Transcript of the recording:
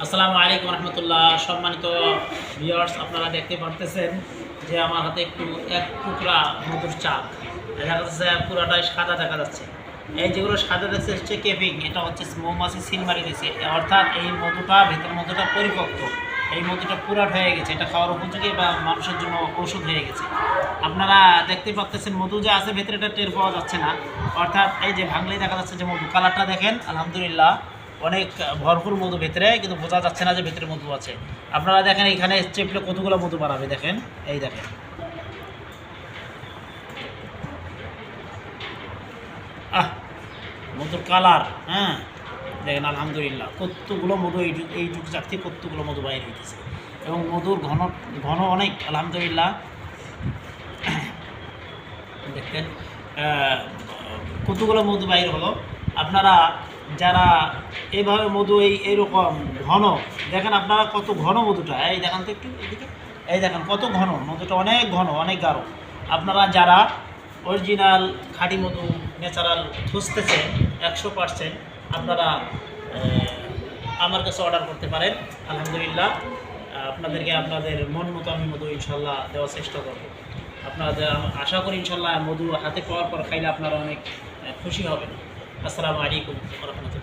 আসসালামু আলাইকুম রহমতুল্লাহ। সম্মানিত ভিউয়ার্স, আপনারা দেখতে পারতেছেন যে আমার হাতে একটু এক টুকরা মধুর চাক দেখা যাচ্ছে, পুরাটাই সাদা দেখা যাচ্ছে। এই যেগুলো সাদা দেখছে হচ্ছে কেপিং, এটা হচ্ছে মৌমাছি সিল মারি দিয়েছে, অর্থাৎ এই মধুটা ভিতরের মধুটা পরিপক্ক, এই মধুটা পুরাট হয়ে গেছে, এটা খাওয়ার উপযোগী বা মানুষের জন্য ওষুধ হয়ে গেছে। আপনারা দেখতে পাচ্ছেন মধু যে আছে ভেতরে এটা টের পাওয়া যাচ্ছে না, অর্থাৎ এই যে ভাঙলেই দেখা যাচ্ছে যে মধু কালারটা দেখেন, আলহামদুলিল্লাহ অনেক ভরপুর মধু ভেতরে, কিন্তু বোঝা যাচ্ছে না যে ভেতরে মধু আছে। আপনারা দেখেন এখানে চেপলে কতগুলো মধু বাড়াবে, দেখেন এই দেখেন। আহ, মধুর কালার, হ্যাঁ দেখেন আলহামদুলিল্লাহ কতগুলো মধু এইটুকু চাক থেকে কতগুলো মধু বাইরে হইতেছে, এবং মধুর ঘন ঘন অনেক আলহামদুলিল্লাহ। দেখেন কতগুলো মধু বাইর হলো। আপনারা যারা এইভাবে মধু এইরকম ঘন দেখেন, আপনারা কত ঘন মধুটা, এই দেখেন তো একটু এদিকে, এই দেখেন কত ঘন মধুটা, অনেক ঘন অনেক গাঢ়। আপনারা যারা অরিজিনাল খাঁটি মধু ন্যাচারাল খুঁজতেছেন 100%, আপনারা আমার কাছে অর্ডার করতে পারেন। আলহামদুলিল্লাহ আপনাদেরকে আপনাদের মন মতো আমি মধু ইনশাল্লাহ দেওয়ার চেষ্টা করব। আপনাদের আশা করি ইনশাল্লাহ মধু হাতে পাওয়ার পর খাইলে আপনারা অনেক খুশি হবেন। আসসালামু আলাইকুম ওয়া রাহমাতুল্লাহ।